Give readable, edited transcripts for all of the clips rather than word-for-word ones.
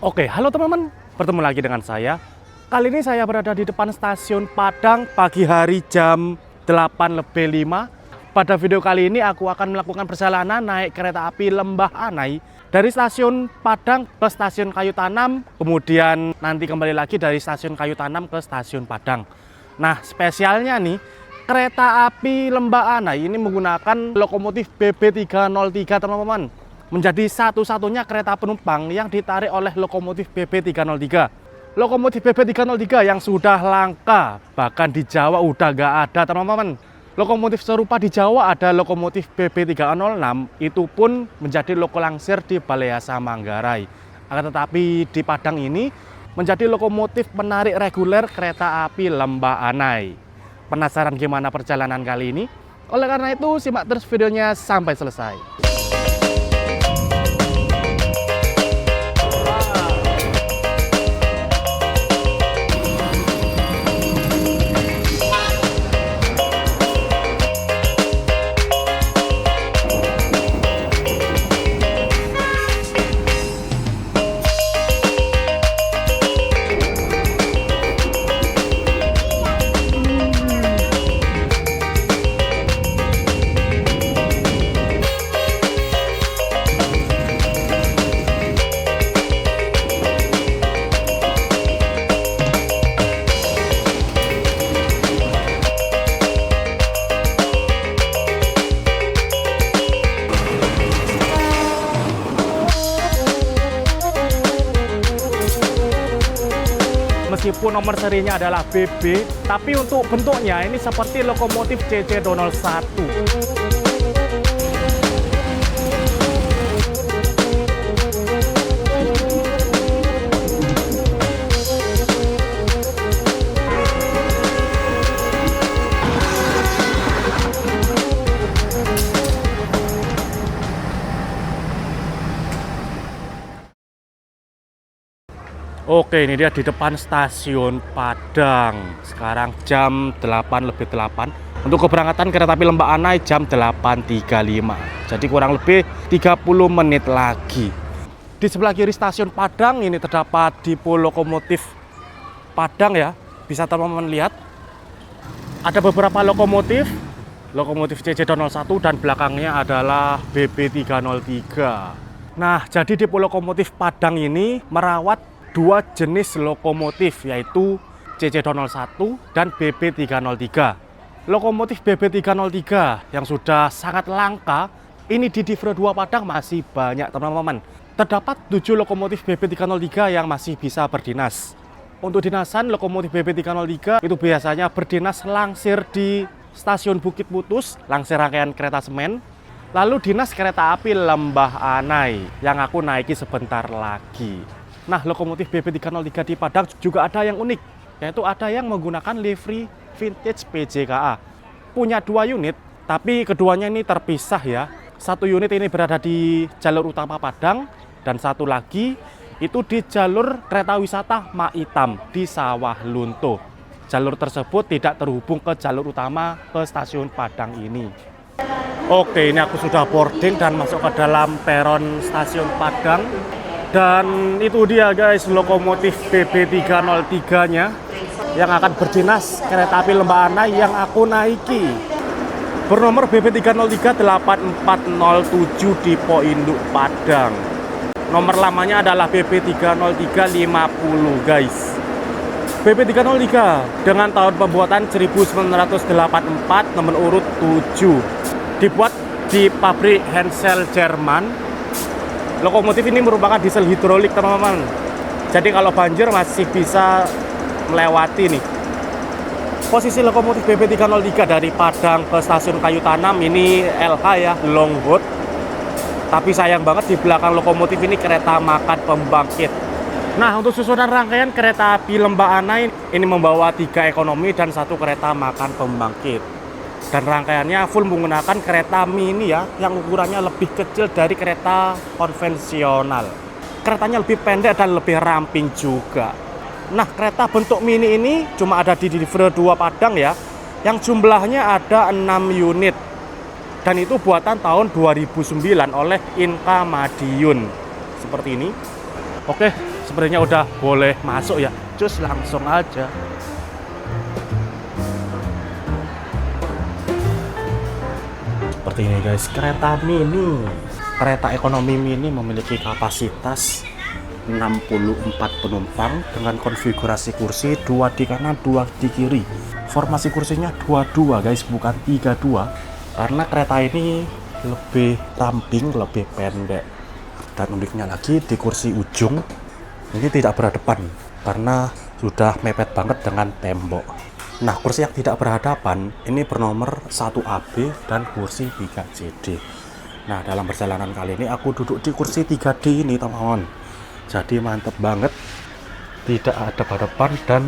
Oke, halo teman-teman, bertemu lagi dengan saya. Kali ini saya berada di depan stasiun Padang pagi hari jam 8:05. Pada video kali ini aku akan melakukan perjalanan naik kereta api Lembah Anai dari stasiun Padang ke stasiun Kayu Tanam, kemudian nanti kembali lagi dari stasiun Kayu Tanam ke stasiun Padang. Nah, spesialnya nih, kereta api Lembah Anai ini menggunakan lokomotif BB303 teman-teman. Menjadi satu-satunya kereta penumpang yang ditarik oleh lokomotif BB303. Lokomotif BB303 yang sudah langka, bahkan di Jawa udah nggak ada teman-teman. Lokomotif serupa di Jawa ada lokomotif BB306, itu pun menjadi loko langsir di Balaiasa Manggarai. Akan tetapi di Padang ini menjadi lokomotif menarik reguler kereta api Lembah Anai. Penasaran gimana perjalanan kali ini? Oleh karena itu simak terus videonya sampai selesai. Meskipun nomor serinya adalah BB, tapi untuk bentuknya ini seperti lokomotif CC201. Oke, ini dia di depan stasiun Padang. Sekarang jam 8:08. Untuk keberangkatan kereta api Lembah Anai jam 8:35. Jadi kurang lebih 30 menit lagi. Di sebelah kiri stasiun Padang ini terdapat depo lokomotif Padang ya. Bisa teman-teman lihat. Ada beberapa lokomotif. Lokomotif CC201 dan belakangnya adalah BB303. Nah, jadi depo lokomotif Padang ini merawat dua jenis lokomotif, yaitu CC201 dan BB303. Lokomotif BB303 yang sudah sangat langka, ini di Divre 2 Padang masih banyak teman-teman. Terdapat 7 lokomotif BB303 yang masih bisa berdinas. Untuk dinasan lokomotif BB303 itu biasanya berdinas langsir di stasiun Bukit Putus, langsir rangkaian kereta semen. Lalu dinas kereta api Lembah Anai yang aku naiki sebentar lagi. Nah, lokomotif BB303 di Padang juga ada yang unik, yaitu ada yang menggunakan livery vintage PJKA. Punya 2 unit, tapi keduanya ini terpisah ya. Satu unit ini berada di jalur utama Padang, dan satu lagi itu di jalur kereta wisata Maitam di Sawah Lunto. Jalur tersebut tidak terhubung ke jalur utama ke stasiun Padang ini. Oke, ini aku sudah boarding dan masuk ke dalam peron stasiun Padang. Dan itu dia guys, lokomotif BB303-nya yang akan berdinas kereta api Lembah Anai yang aku naiki. Bernomor BB303 8407 di Induk Padang. Nomor lamanya adalah BB30350 guys. BB303 dengan tahun pembuatan 1984, nomor urut 7. Dibuat di pabrik Hensel Jerman. Lokomotif ini merupakan diesel hidrolik teman-teman. Jadi kalau banjir masih bisa melewati nih. Posisi lokomotif BB303 dari Padang ke stasiun Kayu Tanam ini LH ya, long hood. Tapi sayang banget di belakang lokomotif ini kereta makan pembangkit. Nah, untuk susunan rangkaian kereta api Lembah Anai ini membawa 3 ekonomi dan 1 kereta makan pembangkit. Dan rangkaiannya full menggunakan kereta mini ya, yang ukurannya lebih kecil dari kereta konvensional. Keretanya lebih pendek dan lebih ramping juga. Nah, kereta bentuk mini ini cuma ada di Divre 2 Padang ya, yang jumlahnya ada 6 unit. Dan itu buatan tahun 2009 oleh Inka Madiun. Seperti ini. Oke, sepertinya udah boleh masuk ya. Cus, langsung aja. Seperti ini guys, kereta mini. Kereta ekonomi mini memiliki kapasitas 64 penumpang dengan konfigurasi kursi 2 di kanan, 2 di kiri. Formasi kursinya 22 guys, bukan 32. Karena kereta ini lebih ramping, lebih pendek. Dan uniknya lagi di kursi ujung ini tidak berhadapan karena sudah mepet banget dengan tembok. Nah, kursi yang tidak berhadapan ini bernomor 1AB dan kursi 3CD. Nah, dalam perjalanan kali ini aku duduk di kursi 3D ini, teman-teman. Jadi mantep banget, tidak ada hadapan dan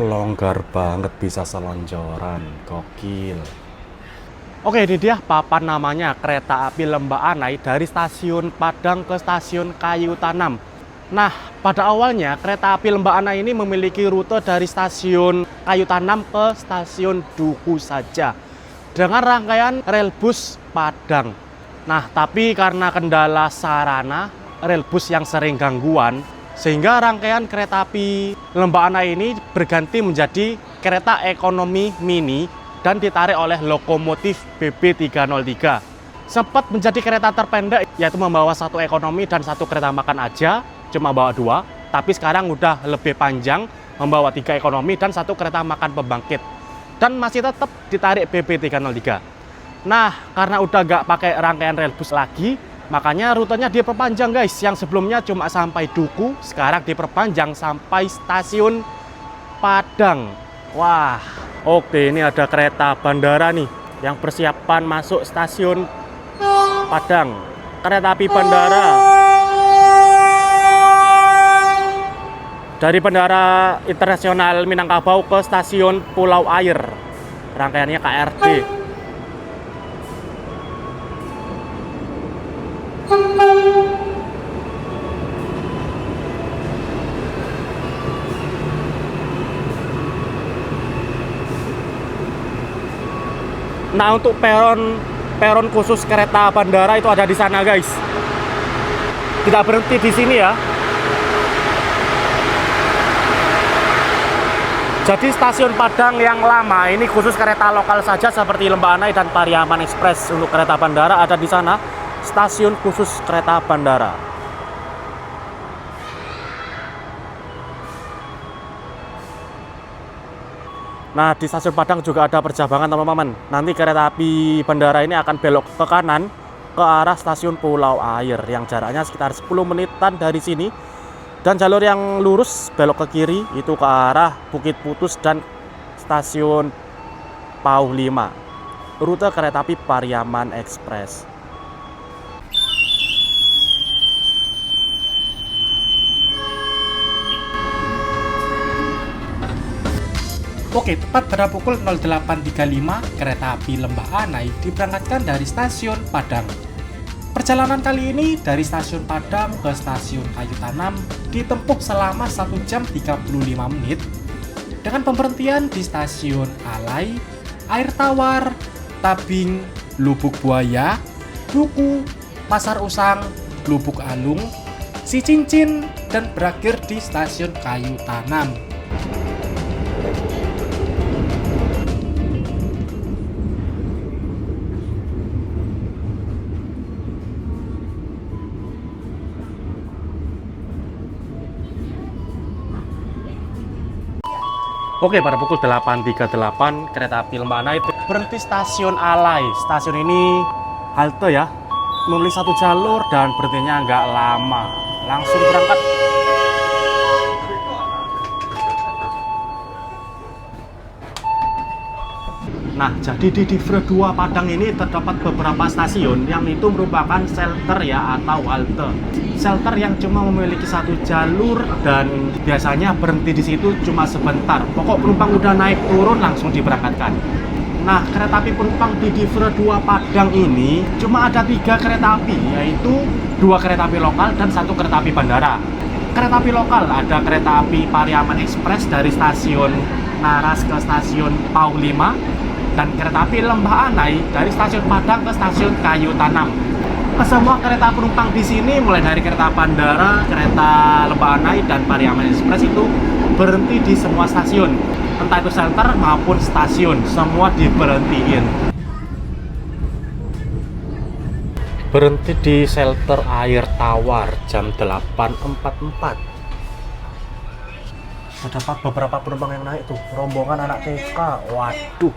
longgar banget, bisa selonjoran, gokil. Oke, ini dia papan namanya, kereta api Lembah Anai dari stasiun Padang ke stasiun Kayu Tanam. Nah, pada awalnya kereta api Lembah Anai ini memiliki rute dari stasiun Kayu Tanam ke stasiun Duku saja dengan rangkaian rel bus Padang. Nah, tapi karena kendala sarana rel bus yang sering gangguan, sehingga rangkaian kereta api Lembah Anai ini berganti menjadi kereta ekonomi mini dan ditarik oleh lokomotif BB303. Sempat menjadi kereta terpendek, yaitu membawa 1 ekonomi dan 1 kereta makan aja, cuma bawa 2, tapi sekarang udah lebih panjang, membawa 3 ekonomi dan 1 kereta makan pembangkit, dan masih tetap ditarik BB303. Nah, karena udah nggak pakai rangkaian rel bus lagi, makanya rutenya diperpanjang guys. Yang sebelumnya cuma sampai Duku, sekarang diperpanjang sampai stasiun Padang. Wah, oke, ini ada kereta bandara nih yang persiapan masuk stasiun Padang. Kereta api bandara dari Bandara Internasional Minangkabau ke stasiun Pulau Air. Rangkaiannya KRD. Nah, untuk peron khusus kereta bandara itu ada di sana guys. Tidak berhenti di sini ya. Jadi stasiun Padang yang lama ini khusus kereta lokal saja seperti Lembah Anai dan Pariaman Express. Untuk kereta bandara ada di sana, stasiun khusus kereta bandara. Nah, di stasiun Padang juga ada percabangan teman-teman. Nanti kereta api bandara ini akan belok ke kanan ke arah stasiun Pulau Air yang jaraknya sekitar 10 menitan dari sini. Dan jalur yang lurus belok ke kiri itu ke arah Bukit Putus dan stasiun Pauh 5. Rute kereta api Pariaman Express. Oke, tepat pada pukul 08.35, kereta api Lembah Anai diberangkatkan dari stasiun Padang. Perjalanan kali ini dari stasiun Padang ke stasiun Kayu Tanam ditempuh selama 1 jam 35 menit dengan pemberhentian di stasiun Alai, Air Tawar, Tabing, Lubuk Buaya, Duku, Pasar Usang, Lubuk Alung, Sicincin, dan berakhir di stasiun Kayu Tanam. Oke, pada pukul 8.38 kereta api Lembah Anai berhenti stasiun Alai. Stasiun ini halte ya, memilih 1 jalur dan berhentinya nggak lama. Langsung berangkat. Nah, jadi di Divre 2 Padang ini terdapat beberapa stasiun yang itu merupakan shelter ya atau halte. Shelter yang cuma memiliki 1 jalur dan biasanya berhenti di situ cuma sebentar. Pokok penumpang udah naik turun langsung diberangkatkan. Nah, kereta api penumpang di Divre 2 Padang ini cuma ada 3 kereta api, yaitu 2 kereta api lokal dan 1 kereta api bandara. Kereta api lokal ada kereta api Pariaman Express dari stasiun Naras ke stasiun Pauh 5 dan kereta api Lembah Anai dari stasiun Padang ke stasiun Kayu Tanam. ke semua kereta penumpang di sini, mulai dari kereta bandara, kereta Lembah Anai, dan Pariaman Express itu berhenti di semua stasiun, entah itu shelter maupun stasiun, semua diberhentiin. Berhenti di shelter air tawar jam 8.44. Terdapat beberapa penumpang yang naik tuh, rombongan anak TK. Waduh.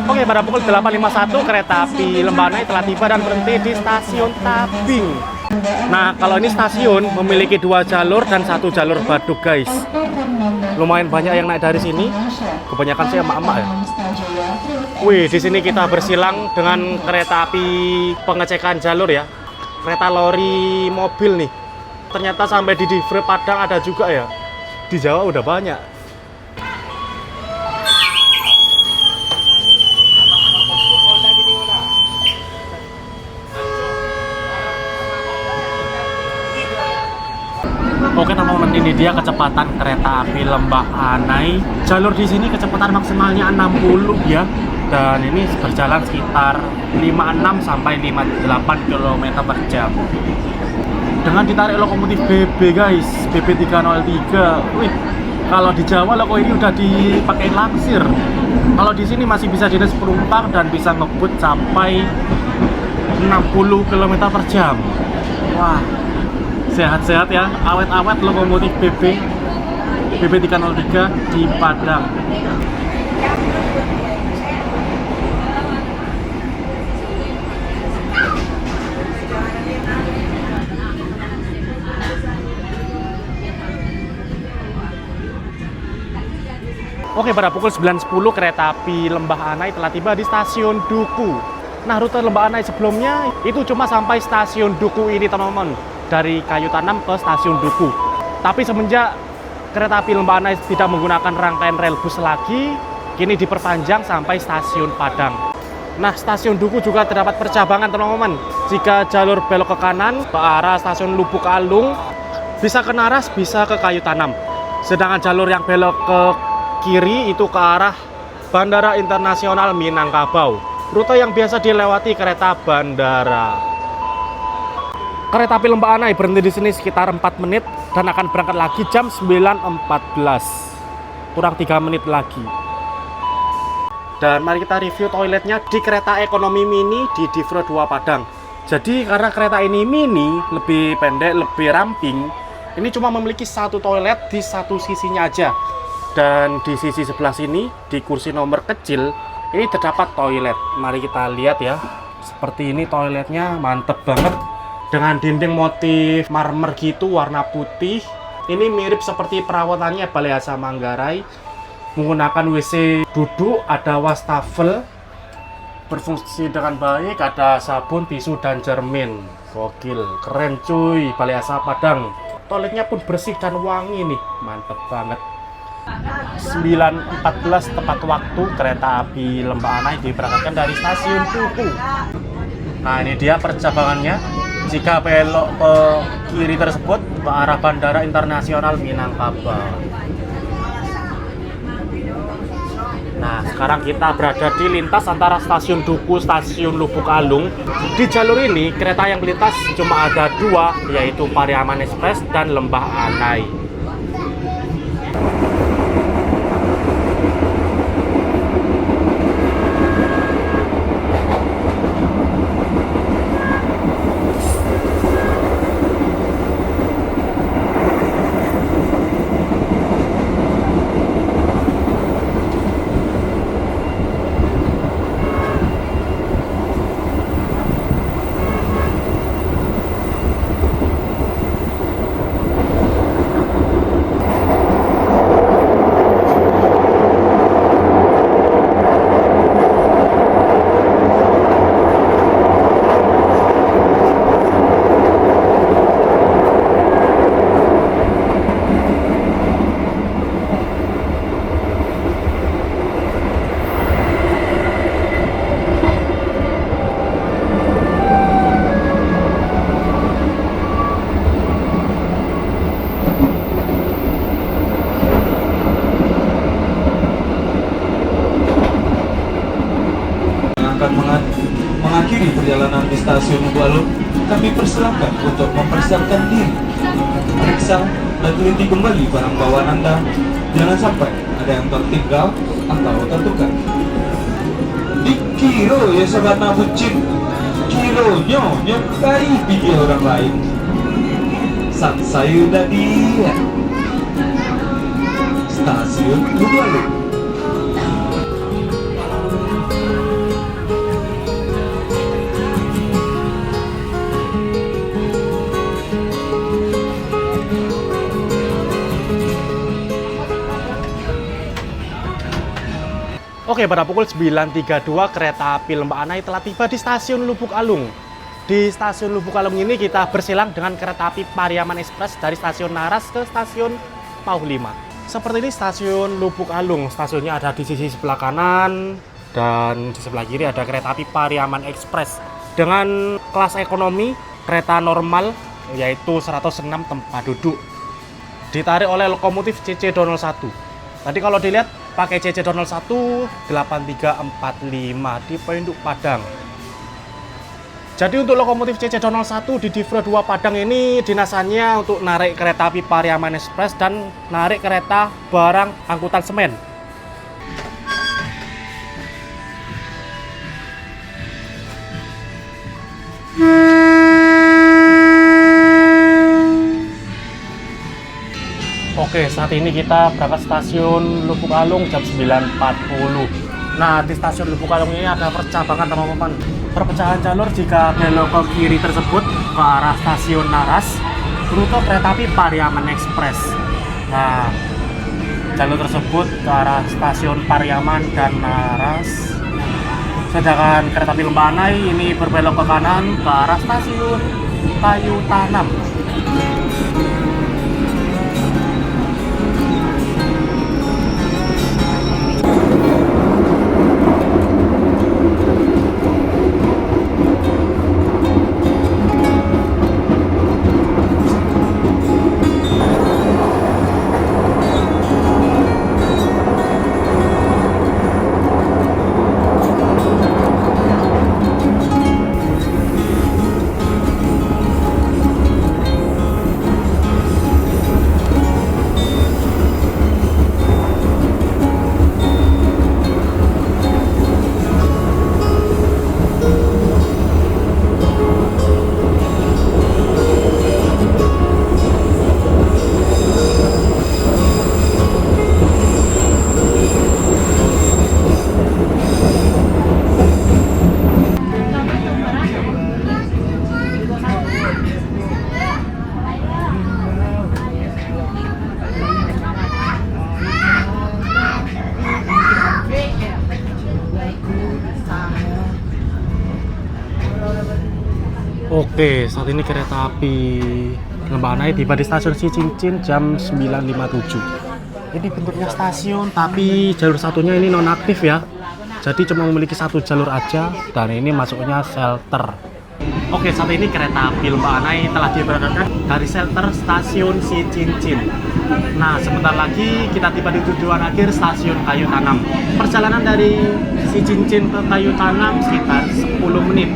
Oke, pada pukul 8.51 kereta api Lembah Anai telah tiba dan berhenti di stasiun Tabing. Nah, kalau ini stasiun memiliki 2 jalur dan 1 jalur baduk, guys. Lumayan banyak yang naik dari sini. Kebanyakan sih emak-emak ya. Wih, di sini kita bersilang dengan kereta api pengecekan jalur ya. Kereta lori mobil nih. Ternyata sampai di Divre Padang ada juga ya. Di Jawa udah banyak. Oke teman-teman, ini dia kecepatan kereta api Lembah Anai. Jalur di sini kecepatan maksimalnya 60 ya. Dan ini berjalan sekitar 56 sampai 58 km per jam. Dengan ditarik lokomotif BB, guys, BB 303. Wih, kalau di Jawa loko ini udah dipakai langsir. Kalau di sini masih bisa dinas penumpang dan bisa ngebut sampai 60 km per jam. Wah, sehat-sehat ya, awet-awet lokomotif BB 303 di Padang. Oke, pada pukul 9.10 kereta api Lembah Anai telah tiba di stasiun Duku. Nah, rute Lembah Anai sebelumnya itu cuma sampai stasiun Duku ini, teman-teman. Dari Kayu Tanam ke stasiun Duku. Tapi semenjak kereta api Lembah Anai tidak menggunakan rangkaian rel bus lagi, kini diperpanjang sampai stasiun Padang. Nah, stasiun Duku juga terdapat percabangan, teman-teman. Jika jalur belok ke kanan ke arah stasiun Lubuk Alung, bisa ke Naras, bisa ke Kayu Tanam. Sedangkan jalur yang belok ke kiri itu ke arah Bandara Internasional Minangkabau. Rute yang biasa dilewati kereta bandara. Kereta api Lembah Anai berhenti di sini sekitar 4 menit dan akan berangkat lagi jam 9.14. Kurang 3 menit lagi. Dan mari kita review toiletnya di kereta ekonomi mini di Divre 2 Padang. Jadi karena kereta ini mini, lebih pendek, lebih ramping, ini cuma memiliki 1 toilet di satu sisinya aja. Dan di sisi sebelah sini, di kursi nomor kecil, ini terdapat toilet. Mari kita lihat ya. Seperti ini toiletnya, mantep banget. Dengan dinding motif marmer gitu, warna putih. Ini mirip seperti perawatannya Balai Asa Manggarai. Menggunakan WC duduk, ada wastafel. Berfungsi dengan baik, ada sabun, tisu, dan cermin. Gokil, keren cuy, Balai Asa Padang. Toiletnya pun bersih dan wangi nih, mantep banget. 9.14 tepat waktu kereta api Lembah Anai diberangkatkan dari stasiun Duku. Nah, ini dia percabangannya. Jika belok ke kiri tersebut ke arah Bandara Internasional Minangkabau. Nah, sekarang kita berada di lintas antara stasiun Duku, stasiun Lubuk Alung. Di jalur ini, kereta yang melintas cuma ada dua, yaitu Pariaman Express dan Lembah Anai. Mengakhiri perjalanan di stasiun Lubuk Alung, kami persilahkan untuk mempersiapkan diri, periksa dan teliti kembali barang bawaan Anda. Jangan sampai ada yang tertinggal atau tertukar. Dikira ya sobat nabucin, kironya nyukai video orang lain. Sang sayu tadi ya. Stasiun Lubuk Alung. Oke, pada pukul 9.32 kereta api Lembah Anai telah tiba di stasiun Lubuk Alung. Di stasiun Lubuk Alung ini kita bersilang dengan kereta api Pariaman Express dari stasiun Naras ke stasiun Pauh 5. Seperti ini stasiun Lubuk Alung. Stasiunnya ada di sisi sebelah kanan dan di sebelah kiri ada kereta api Pariaman Express dengan kelas ekonomi kereta normal yaitu 106 tempat duduk. Ditarik oleh lokomotif CC201. Tadi kalau dilihat pakai CC201 8345 di Penduk Padang. Jadi untuk lokomotif CC201 di Divre 2 Padang ini dinasannya untuk narik kereta api Pariaman Express dan narik kereta barang angkutan semen. Oke, saat ini kita berangkat stasiun Lubuk Alung jam 9.40. Nah, di stasiun Lubuk Alung ini ada percabangan teman-teman. Perpecahan jalur jika belok ke kiri tersebut ke arah stasiun Naras, rute kereta api Pariaman Express. Nah, jalur tersebut ke arah stasiun Pariaman dan Naras. Sedangkan kereta api Lembah Anai ini berbelok ke kanan ke arah stasiun Kayu Tanam. Oke, saat ini kereta api Lembah Anai tiba di stasiun Cicincin jam 9.57. Ini bentuknya stasiun, tapi jalur satunya ini nonaktif ya. Jadi cuma memiliki satu jalur aja, dan ini masuknya shelter. Oke, saat ini kereta api Lembah Anai telah diberangkatkan dari shelter stasiun Sicincin. Nah, sebentar lagi kita tiba di tujuan akhir stasiun Kayu Tanam. Perjalanan dari Sicincin ke Kayu Tanam sekitar 10 menit.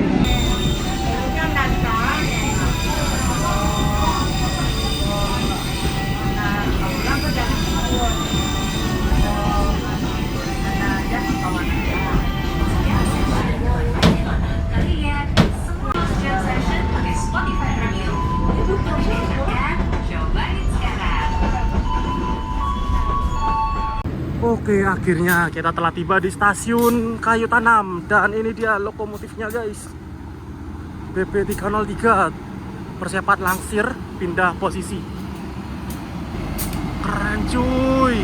Oke, akhirnya kita telah tiba di stasiun Kayu Tanam. Dan ini dia lokomotifnya guys, BP303. Persiapan langsir pindah posisi. Keren cuy.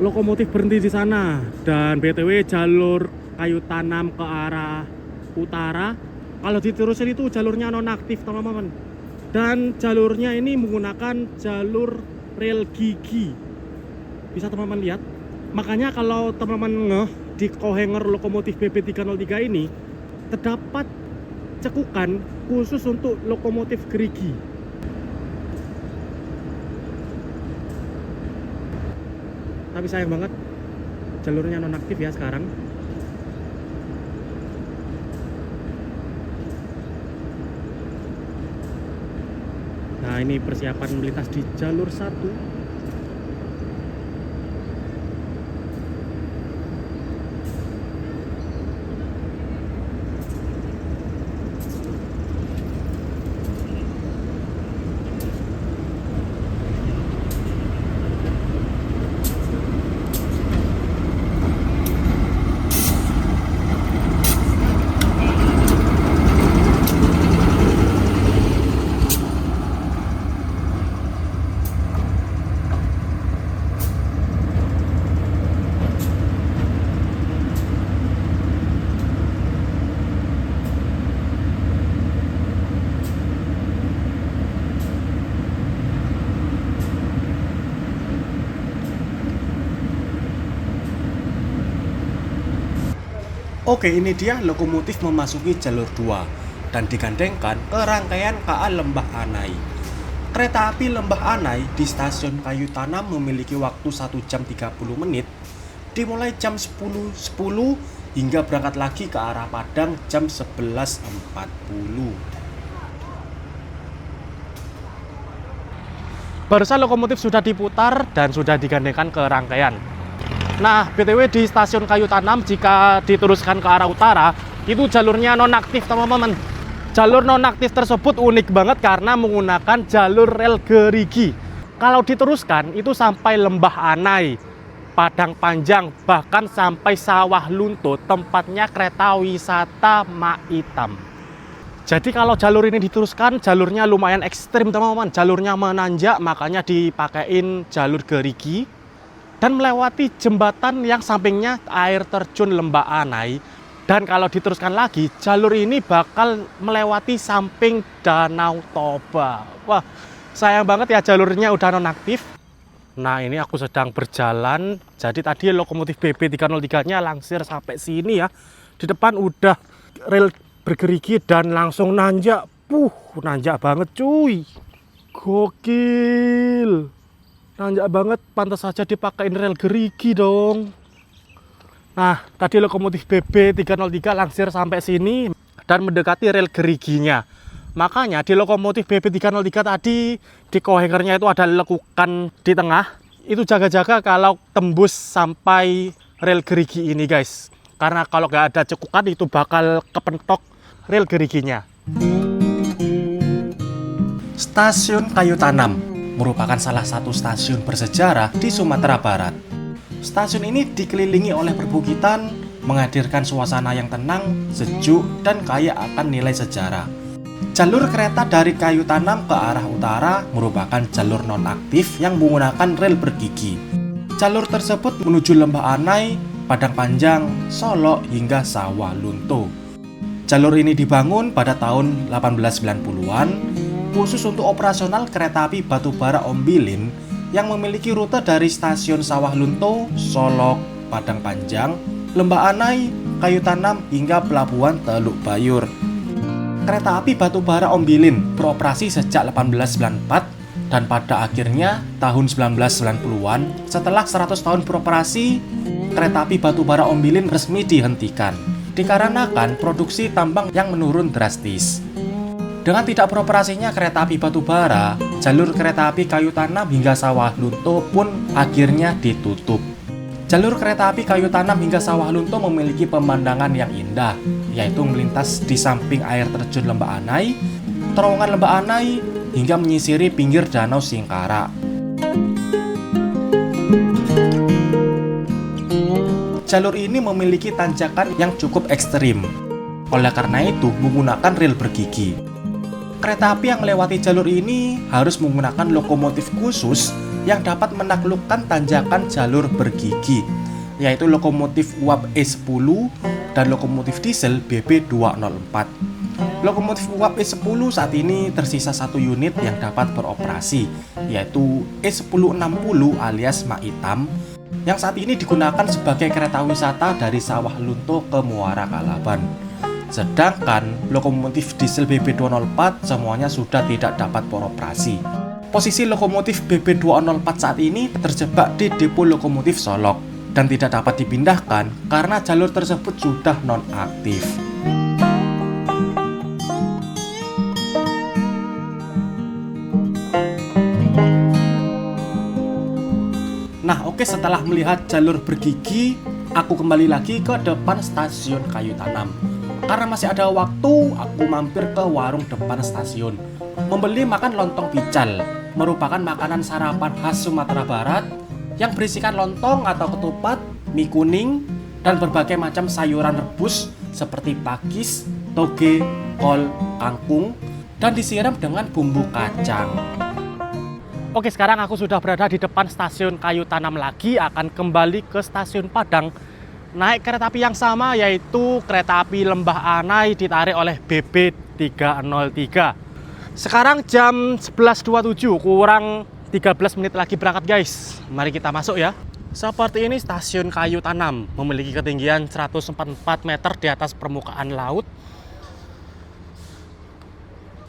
Lokomotif berhenti di sana. Dan BTW jalur Kayu Tanam ke arah utara, kalau diterusin itu jalurnya nonaktif teman-teman. Dan jalurnya ini menggunakan jalur rel gigi. Bisa teman-teman lihat. Makanya kalau teman-teman ngeh di kohenger lokomotif BP303 ini terdapat cekukan khusus untuk lokomotif gerigi. Tapi sayang banget jalurnya nonaktif ya sekarang. Nah, ini persiapan melintas di jalur 1. Oke, ini dia lokomotif memasuki jalur 2 dan digandengkan ke rangkaian KA Lembah Anai. Kereta api Lembah Anai di stasiun Kayu Tanam memiliki waktu 1 jam 30 menit, dimulai jam 10.10 hingga berangkat lagi ke arah Padang jam 11.40. Barusan lokomotif sudah diputar dan sudah digandengkan ke rangkaian. Nah, BTW di stasiun Kayu Tanam jika diteruskan ke arah utara, itu jalurnya nonaktif teman-teman. Jalur nonaktif tersebut unik banget karena menggunakan jalur rel gerigi. Kalau diteruskan itu sampai Lembah Anai, Padang Panjang, bahkan sampai Sawah Lunto, tempatnya kereta wisata Maitam. Jadi kalau jalur ini diteruskan, jalurnya lumayan ekstrim teman-teman. Jalurnya menanjak, makanya dipakein jalur gerigi. Dan melewati jembatan yang sampingnya air terjun Lembah Anai. Dan kalau diteruskan lagi, jalur ini bakal melewati samping Danau Toba. Wah, sayang banget ya jalurnya udah nonaktif. Nah, ini aku sedang berjalan. Jadi tadi lokomotif BP303-nya langsir sampai sini ya. Di depan udah rel bergerigi dan langsung nanjak. Nanjak banget cuy. Gokil. Nanjak banget, pantas saja dipakein rel gerigi dong. Nah, tadi lokomotif BP303 langsir sampai sini dan mendekati rel geriginya. Makanya di lokomotif BP303 tadi di kohengernya itu ada lekukan di tengah. Itu jaga-jaga kalau tembus sampai rel gerigi ini guys. Karena kalau nggak ada cekukan itu bakal kepentok rel geriginya. Stasiun Kayu Tanam merupakan salah satu stasiun bersejarah di Sumatera Barat. Stasiun ini dikelilingi oleh perbukitan, menghadirkan suasana yang tenang, sejuk, dan kaya akan nilai sejarah. Jalur kereta dari Kayu Tanam ke arah utara merupakan jalur nonaktif yang menggunakan rel bergigi. Jalur tersebut menuju Lembah Anai, Padang Panjang, Solok hingga Sawah Lunto. Jalur ini dibangun pada tahun 1890-an khusus untuk operasional kereta api batubara Ombilin yang memiliki rute dari stasiun Sawah Lunto, Solok, Padang Panjang, Lembah Anai, Kayu Tanam hingga Pelabuhan Teluk Bayur. Kereta api batubara Ombilin beroperasi sejak 1894 dan pada akhirnya tahun 1990-an setelah 100 tahun beroperasi, kereta api batubara Ombilin resmi dihentikan dikarenakan produksi tambang yang menurun drastis. Dengan tidak beroperasinya kereta api batubara, jalur kereta api Kayu Tanam hingga Sawah Lunto pun akhirnya ditutup. Jalur kereta api Kayu Tanam hingga Sawah Lunto memiliki pemandangan yang indah, yaitu melintas di samping air terjun Lembah Anai, terowongan Lembah Anai, hingga menyisiri pinggir Danau Singkara. Jalur ini memiliki tanjakan yang cukup ekstrim, oleh karena itu menggunakan rel bergigi. Kereta api yang melewati jalur ini harus menggunakan lokomotif khusus yang dapat menaklukkan tanjakan jalur bergigi, yaitu lokomotif uap E10 dan lokomotif diesel BB204. Lokomotif uap E10 saat ini tersisa satu unit yang dapat beroperasi, yaitu E1060 alias Mak Hitam, yang saat ini digunakan sebagai kereta wisata dari Sawah Lunto ke Muara Kalaban. Sedangkan lokomotif diesel BB204 semuanya sudah tidak dapat beroperasi. Posisi lokomotif BB204 saat ini terjebak di depo lokomotif Solok dan tidak dapat dipindahkan karena jalur tersebut sudah nonaktif. Nah oke, setelah melihat jalur bergigi, aku kembali lagi ke depan stasiun Kayu Tanam. Karena masih ada waktu, aku mampir ke warung depan stasiun membeli makan lontong pical, merupakan makanan sarapan khas Sumatera Barat yang berisikan lontong atau ketupat, mie kuning, dan berbagai macam sayuran rebus seperti pakis, toge, kol, kangkung, dan disiram dengan bumbu kacang. Oke, sekarang aku sudah berada di depan stasiun Kayu Tanam lagi, akan kembali ke stasiun Padang. Naik kereta api yang sama, yaitu kereta api Lembah Anai ditarik oleh BB303. Sekarang jam 11.27, kurang 13 menit lagi berangkat guys. Mari kita masuk ya. Seperti ini stasiun Kayu Tanam, memiliki ketinggian 144 meter di atas permukaan laut.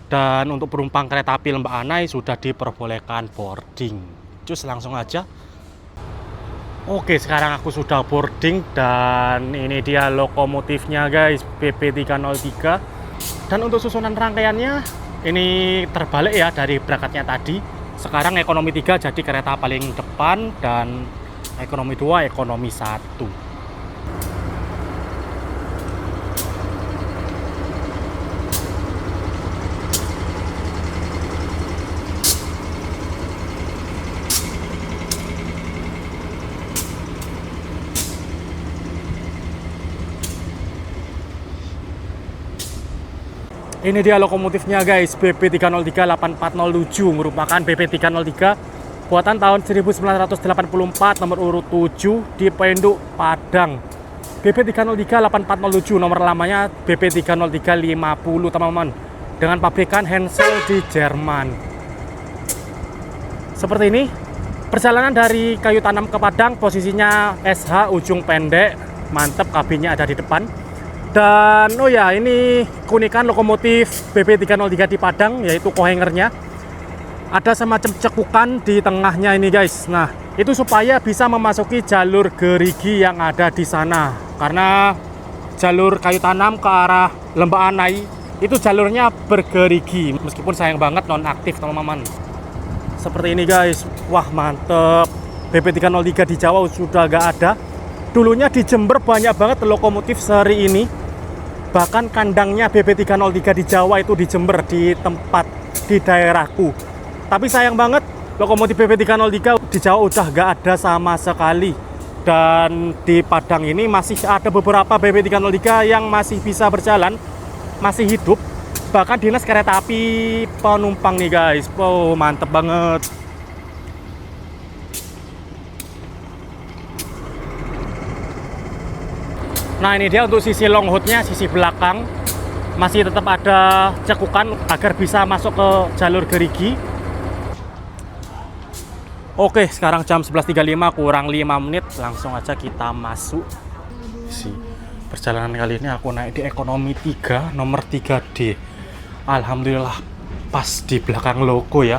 Dan untuk penumpang kereta api Lembah Anai sudah diperbolehkan boarding. Cus, langsung aja. Oke, sekarang aku sudah boarding dan ini dia lokomotifnya guys, BP303. Dan untuk susunan rangkaiannya ini terbalik ya dari berangkatnya tadi. Sekarang ekonomi 3 jadi kereta paling depan dan ekonomi 2, ekonomi 1. Ini dia lokomotifnya guys, BP303 8407, merupakan BP303 buatan tahun 1984, nomor urut 7 di Penduk Padang. BP303 8407 nomor lamanya BP303 50 teman-teman, dengan pabrikan Hensel di Jerman. Seperti ini perjalanan dari Kayu Tanam ke Padang, posisinya SH ujung pendek, mantep, kabinnya ada di depan. Dan oh ya, ini keunikan lokomotif BP303 di Padang, yaitu kohengernya. Ada semacam cekukan di tengahnya ini guys. Nah, itu supaya bisa memasuki jalur gerigi yang ada di sana. Karena jalur Kayu Tanam ke arah Lembah Anai itu jalurnya bergerigi, meskipun sayang banget nonaktif teman-teman. Seperti ini guys. Wah, mantep. BP303 di Jawa sudah gak ada. Dulunya di Jember banyak banget lokomotif seri ini. Bahkan kandangnya BP303 di Jawa itu di Jember, di tempat di daerahku. Tapi sayang banget lokomotif BP303 di Jawa udah gak ada sama sekali. Dan di Padang ini masih ada beberapa BP303 yang masih bisa berjalan, masih hidup. jebakan dinas kereta api penumpang nih guys. Wow, mantep banget. Nah ini dia untuk sisi long hoodnya, sisi belakang masih tetap ada cekukan agar bisa masuk ke jalur gerigi. Oke, sekarang jam 11.35 kurang 5 menit, langsung aja kita masuk. Perjalanan kali ini aku naik di ekonomi 3, nomor 3D. Alhamdulillah pas di belakang logo ya.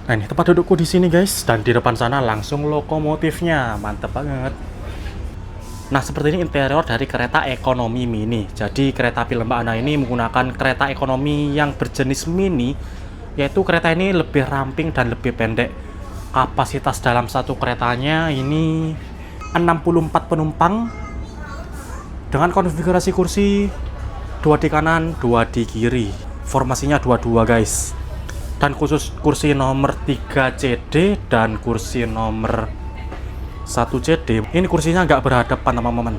Nah ini tempat dudukku di sini guys, dan di depan sana langsung lokomotifnya, mantep banget. Nah seperti ini interior dari kereta ekonomi mini. Jadi kereta api Lembana ini menggunakan kereta ekonomi yang berjenis mini, yaitu kereta ini lebih ramping dan lebih pendek. Kapasitas dalam satu keretanya ini 64 penumpang dengan konfigurasi kursi 2 di kanan, 2 di kiri. Formasinya 22 guys. Dan khusus kursi nomor 3 CD dan kursi nomor 1 CD, ini kursinya nggak berhadapan teman-teman.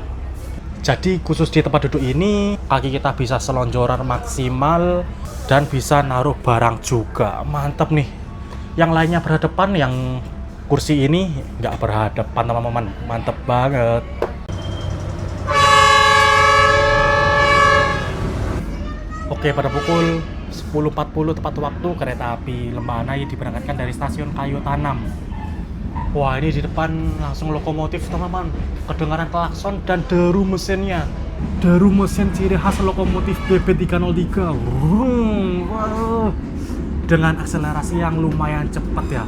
Jadi khusus di tempat duduk ini kaki kita bisa selonjoran maksimal dan bisa naruh barang juga. Mantap nih. Yang lainnya berhadapan, yang kursi ini nggak berhadapan teman-teman. Mantep banget. Oke, pada pukul 10.40 tepat waktu kereta api Lembana diberangkatkan dari stasiun Kayu Tanam. Wah, ini di depan langsung lokomotif teman-teman. Kedengaran klakson dan deru mesinnya. Deru mesin ciri khas lokomotif BB303. Wow. Dengan akselerasi yang lumayan cepat ya.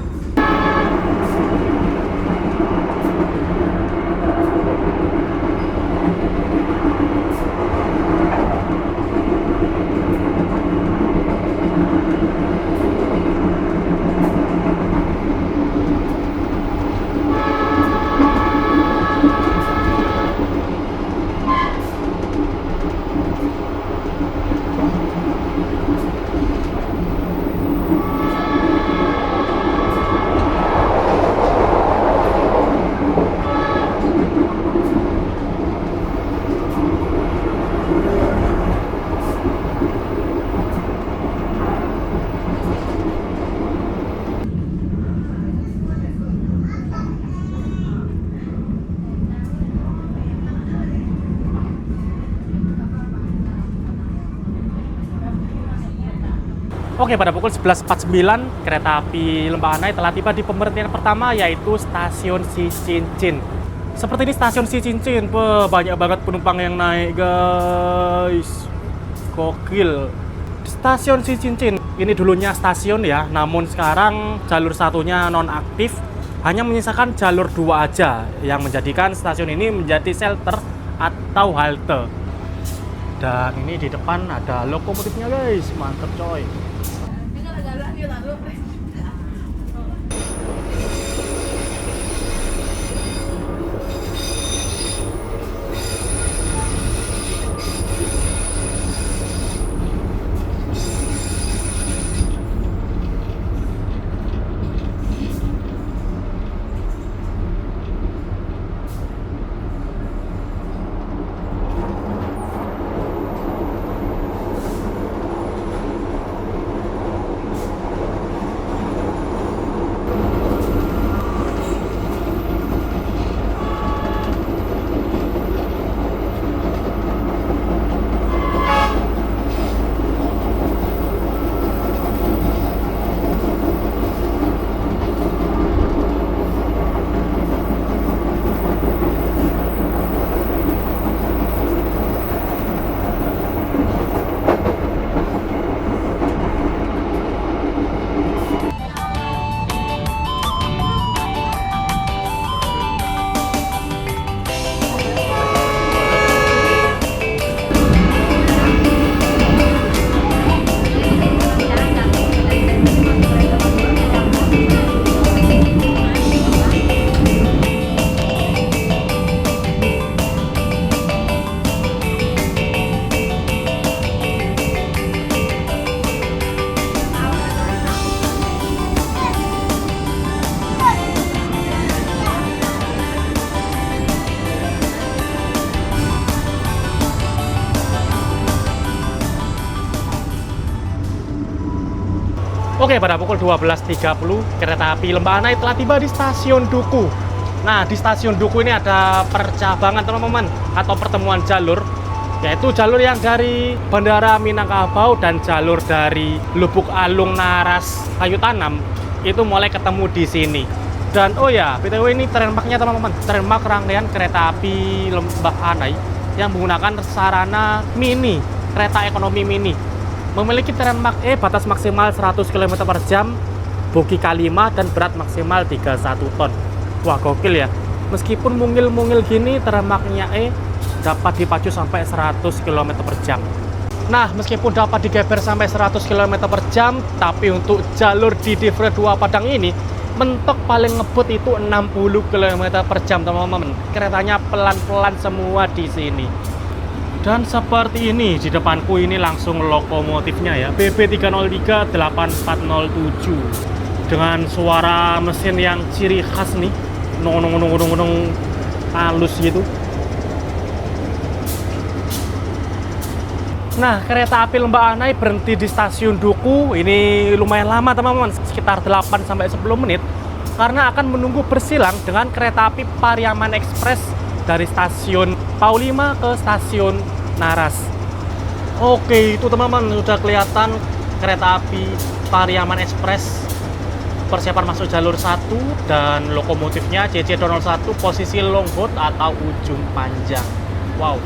Oke, pada pukul 11.49 kereta api Lembana telah tiba di pemberhentian pertama, yaitu stasiun Cicincin. Seperti ini stasiun Cicincin, banyak banget penumpang yang naik guys. Gokil. Stasiun Cicincin ini dulunya stasiun ya, namun sekarang jalur satunya nonaktif, hanya menyisakan jalur 2 aja, yang menjadikan stasiun ini menjadi shelter atau halte. Dan ini di depan ada lokomotifnya guys, mantep coy. Oke, pada pukul 12.30 kereta api Lembah Anai telah tiba di stasiun Duku. Nah, di stasiun Duku ini ada percabangan teman-teman atau pertemuan jalur, yaitu jalur yang dari Bandara Minangkabau dan jalur dari Lubuk Alung Naras Kayu Tanam itu mulai ketemu di sini. Dan oh ya, BTW ini trainmarknya teman-teman, trainmark rangkaian kereta api Lembah Anai yang menggunakan sarana mini, kereta ekonomi mini. Memiliki trainmark batas maksimal 100 km per jam, bogi K5 dan berat maksimal 31 ton. Wah, gokil ya. Meskipun mungil-mungil gini, trainmarknya dapat dipacu sampai 100 km per jam. Nah, meskipun dapat digeber sampai 100 km per jam, tapi untuk jalur di Divre 2 Padang ini, mentok paling ngebut itu 60 km per jam, teman-teman. Keretanya pelan-pelan semua di sini. Dan seperti ini, di depanku ini langsung lokomotifnya ya, BB303 8407. Dengan suara mesin yang ciri khas nih, nong halus gitu. Nah, kereta api Lembah Anai berhenti di stasiun Duku. Ini lumayan lama teman-teman, sekitar 8-10 menit, karena akan menunggu bersilang dengan kereta api Pariaman Express dari stasiun Paulima ke stasiun Naras. Oke, itu teman-teman sudah kelihatan kereta api Pariaman Express persiapan masuk jalur 1 dan lokomotifnya CC201 posisi longboat atau ujung panjang. Wow.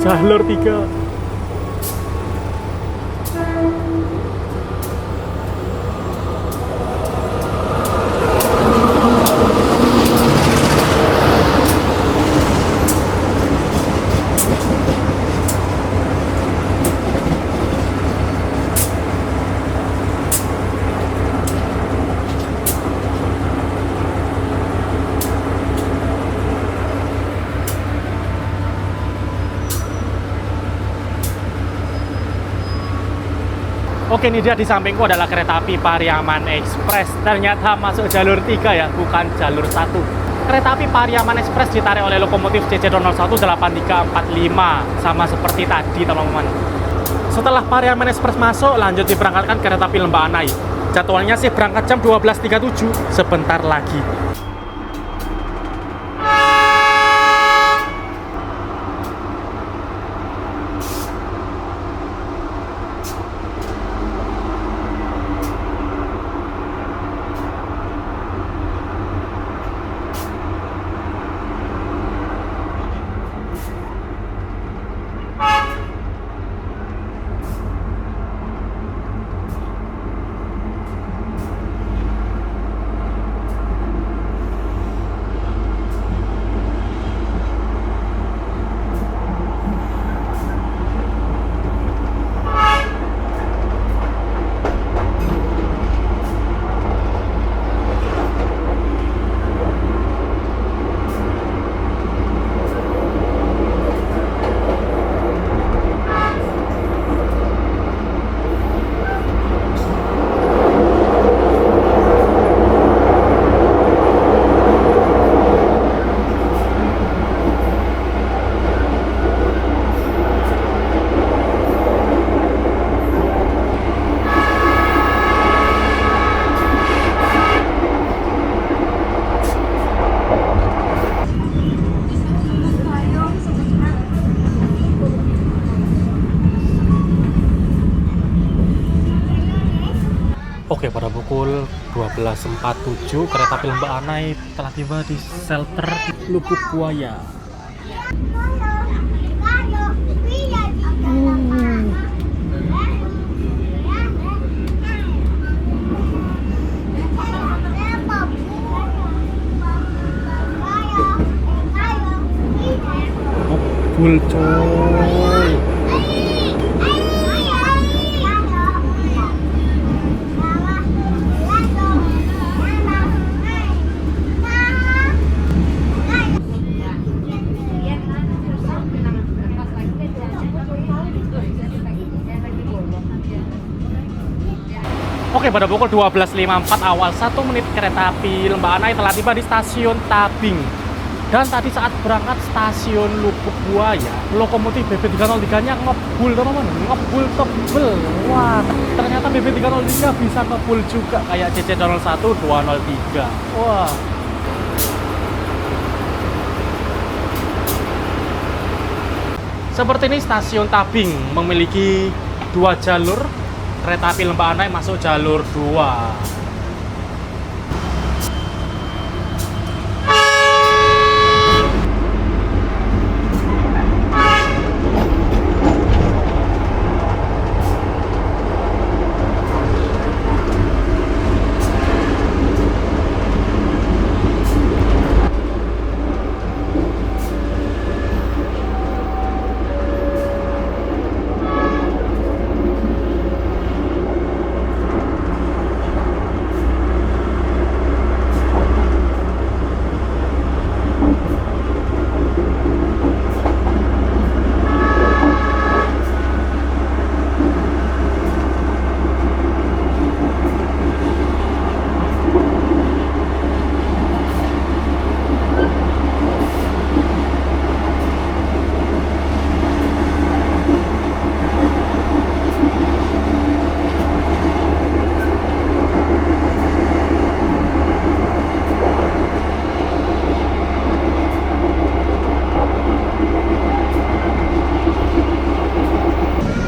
Jalur 3. Oke, ini dia di sampingku adalah kereta api Pariaman Express. Ternyata masuk jalur 3 ya, bukan jalur 1. Kereta api Pariaman Express ditarik oleh lokomotif CC201 8345, sama seperti tadi teman-teman. Setelah Pariaman Express masuk, lanjut diberangkatkan kereta api Lembah Anai. Jadwalnya sih berangkat jam 12.37, sebentar lagi. Oke, pada pukul 12.47 kereta api Lembah Anai telah tiba di shelter Lubuk Buaya. Ngebul coy. Oke, pada pukul 12.54 awal 1 menit kereta api Lembah Anai telah tiba di stasiun Tabing. Dan tadi saat berangkat stasiun Lubuk Buaya, lokomotif BB303-nya ngebul, teman-teman. Ngebul tebel. Wah, ternyata BB303 bisa ngebul juga kayak CC01 203. Wah. Seperti ini stasiun Tabing memiliki 2 jalur. Kereta api Lembah Anai masuk jalur 2.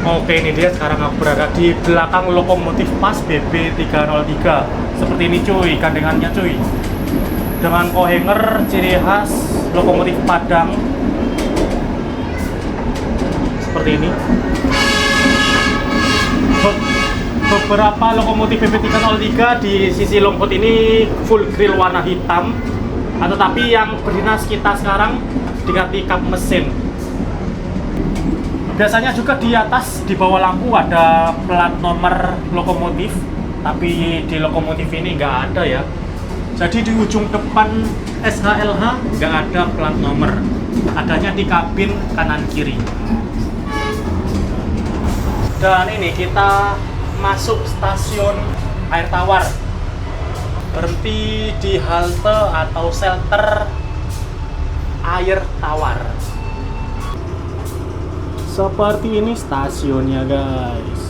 Oke, ini dia sekarang aku berada di belakang lokomotif pas BB303. Seperti ini cuy, gandengannya cuy. Dengan kohanger ciri khas lokomotif Padang. Seperti ini. Beberapa lokomotif BB303 di sisi longboard ini full grill warna hitam. Tetapi yang berdinas kita sekarang diganti kap mesin. Biasanya juga di atas, di bawah lampu ada plat nomor lokomotif, tapi di lokomotif ini nggak ada ya. Jadi di ujung depan SHLH nggak ada plat nomor, adanya di kabin kanan kiri. Dan ini kita masuk stasiun air tawar, berhenti di halte atau shelter air tawar. Seperti ini stasiunnya guys.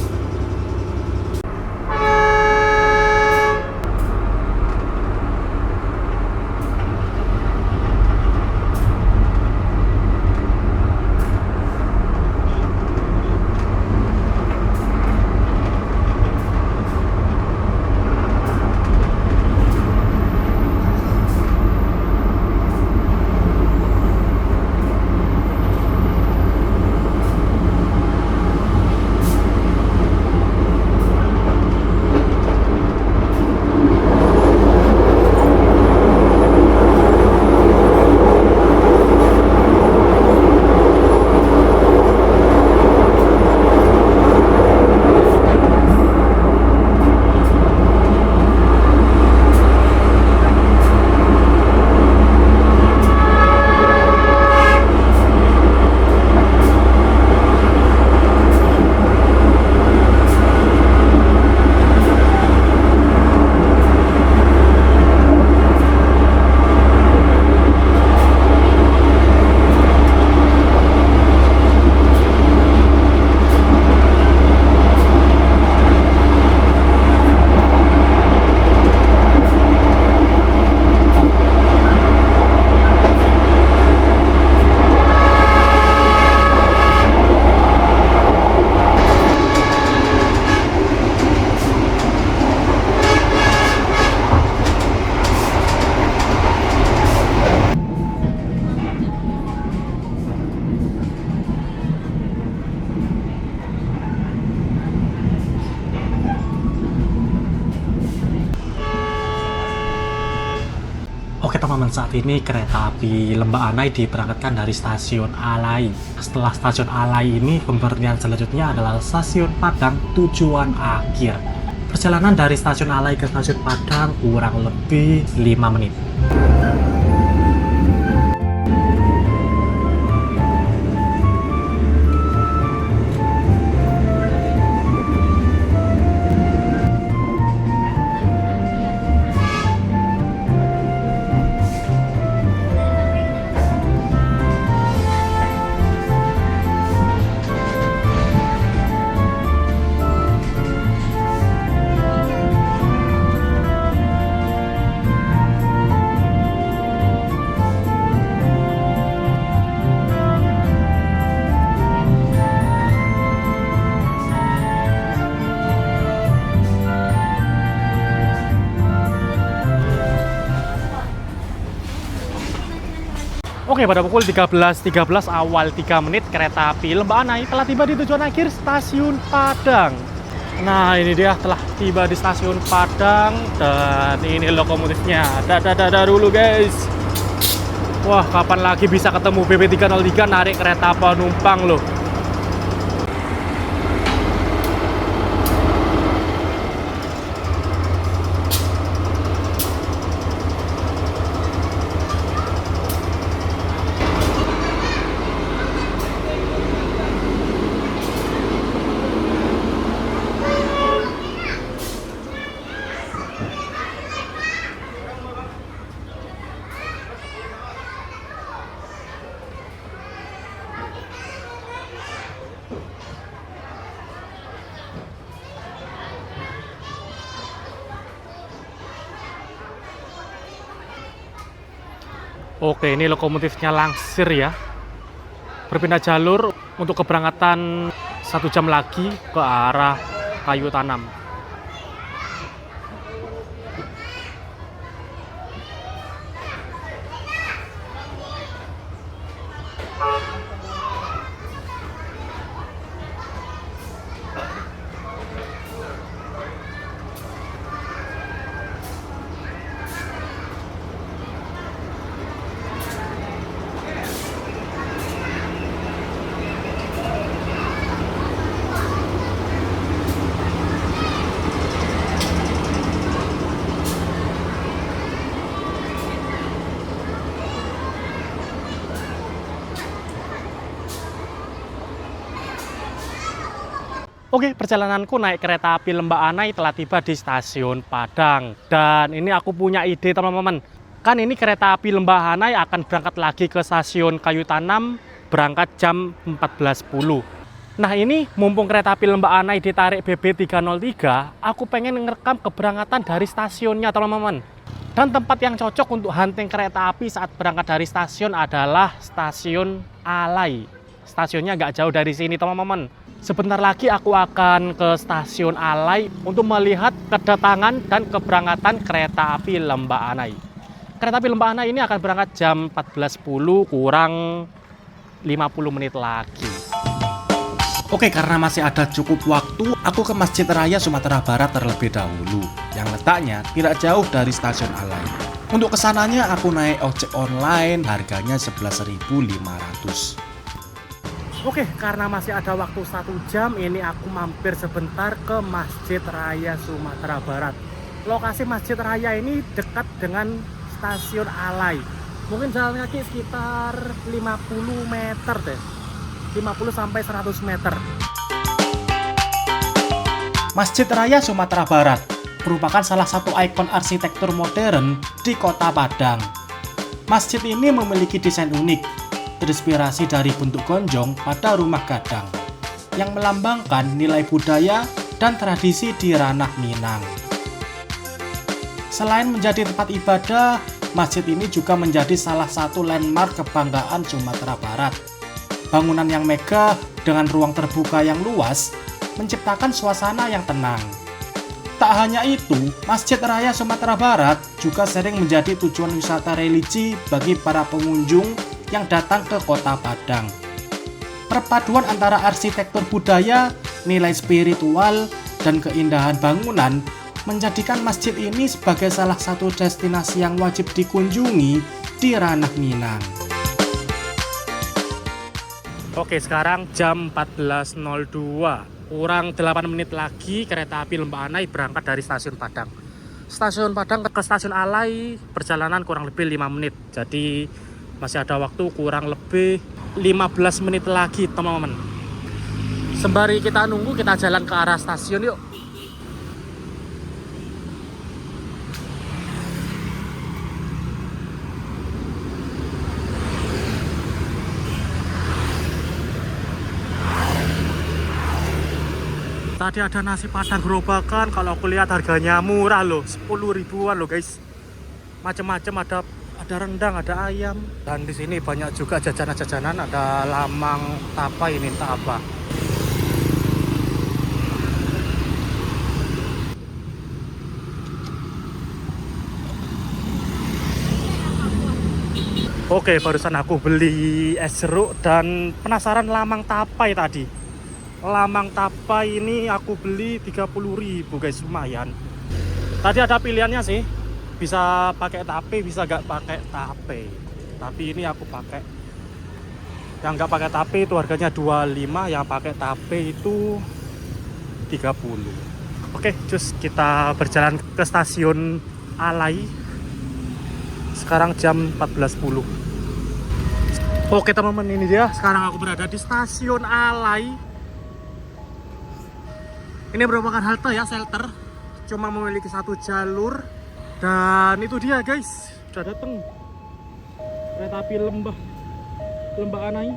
Oke teman-teman, saat ini kereta api Lembah Anai diberangkatkan dari stasiun Alai. Setelah stasiun Alai ini, pemberhentian selanjutnya adalah stasiun Padang tujuan akhir. Perjalanan dari stasiun Alai ke stasiun Padang kurang lebih 5 menit. Oke, pada pukul 13.13 awal 3 menit kereta api Lembah Anai telah tiba di tujuan akhir stasiun Padang. Nah, ini dia telah tiba di stasiun Padang dan ini lokomotifnya. Dadah dulu guys. Wah, kapan lagi bisa ketemu BP303 narik kereta penumpang loh. Oke, ini lokomotifnya langsir ya. Berpindah jalur untuk keberangkatan 1 jam lagi ke arah Kayu Tanam. Oke, perjalananku naik kereta api Lembah Anai telah tiba di stasiun Padang. Dan ini aku punya ide teman-teman. Kan ini kereta api Lembah Anai akan berangkat lagi ke stasiun Kayu Tanam, berangkat jam 14.10. Nah ini mumpung kereta api Lembah Anai ditarik BB303, aku pengen ngerekam keberangkatan dari stasiunnya teman-teman. Dan tempat yang cocok untuk hunting kereta api saat berangkat dari stasiun adalah stasiun Alai. Stasiunnya nggak jauh dari sini teman-teman. Sebentar lagi aku akan ke stasiun Alai untuk melihat kedatangan dan keberangkatan kereta api Lembah Anai. Kereta api Lembah Anai ini akan berangkat jam 14.10 kurang 50 menit lagi. Oke, karena masih ada cukup waktu, aku ke Masjid Raya Sumatera Barat terlebih dahulu, yang letaknya tidak jauh dari stasiun Alai. Untuk kesananya aku naik ojek online, harganya 11.500. Oke, karena masih ada waktu 1 jam, ini aku mampir sebentar ke Masjid Raya Sumatera Barat. Lokasi Masjid Raya ini dekat dengan stasiun Alai. Mungkin jalan kaki sekitar 50 meter deh. 50 sampai 100 meter. Masjid Raya Sumatera Barat merupakan salah satu ikon arsitektur modern di Kota Padang. Masjid ini memiliki desain unik, terinspirasi dari bentuk gonjong pada rumah gadang yang melambangkan nilai budaya dan tradisi di ranah Minang. Selain menjadi tempat ibadah, masjid ini juga menjadi salah satu landmark kebanggaan Sumatera Barat. Bangunan yang megah dengan ruang terbuka yang luas menciptakan suasana yang tenang. Tak hanya itu, Masjid Raya Sumatera Barat juga sering menjadi tujuan wisata religi bagi para pengunjung yang datang ke Kota Padang. Perpaduan antara arsitektur budaya, nilai spiritual, dan keindahan bangunan menjadikan masjid ini sebagai salah satu destinasi yang wajib dikunjungi di ranah Minang. Oke, sekarang jam 14.02. Kurang 8 menit lagi kereta api Lembah Anai berangkat dari stasiun Padang. Stasiun Padang ke stasiun Alai perjalanan kurang lebih 5 menit. Jadi masih ada waktu kurang lebih 15 menit lagi teman-teman. Sembari kita nunggu, kita jalan ke arah stasiun yuk. Tadi ada nasi padang gerobakan, kalau aku lihat harganya murah loh, 10 ribuan loh guys. Macam-macam, ada rendang, ada ayam, dan di sini banyak juga jajanan-jajanan, ada lamang tapa, ini entah apa. Oke, barusan aku beli es jeruk dan penasaran lamang tapai tadi. Lamang tapai ini aku beli 30.000 guys, lumayan. Tadi ada pilihannya sih, bisa pakai tape, bisa gak pakai tape. Tapi ini aku pakai yang gak pakai tape itu harganya 25, yang pakai tape itu 30. Oke, cus kita berjalan ke stasiun Alai. Sekarang jam 14.10. Oke teman-teman, ini dia. Sekarang aku berada di stasiun Alai. Ini merupakan halte ya, shelter. Cuma memiliki satu jalur. Dan itu dia guys, sudah datang kereta api Lembah Anai.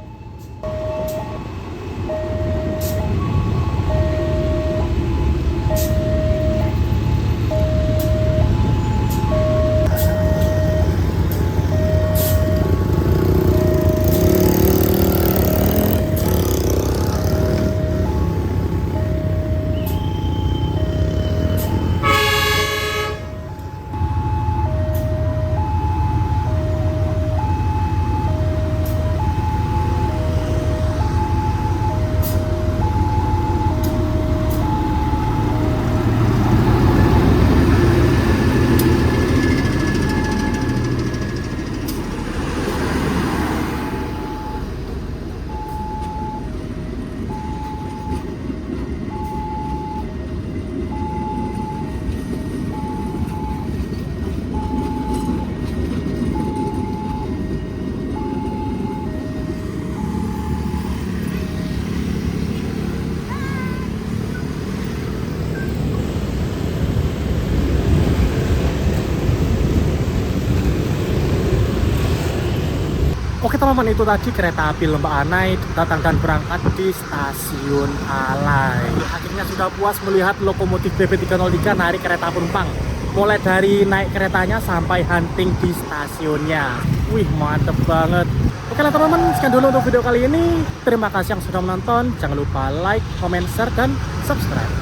Oke teman-teman, itu tadi kereta api Lembah Anai datang dan berangkat di stasiun Alai. Akhirnya sudah puas melihat lokomotif BB303 narik kereta penumpang. Mulai dari naik keretanya sampai hunting di stasiunnya. Wih, mantep banget. Oke lah teman-teman, sekian dulu untuk video kali ini. Terima kasih yang sudah menonton. Jangan lupa like, comment, share, dan subscribe.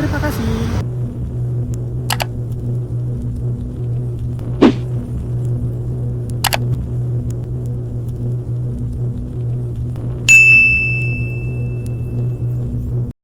Terima kasih.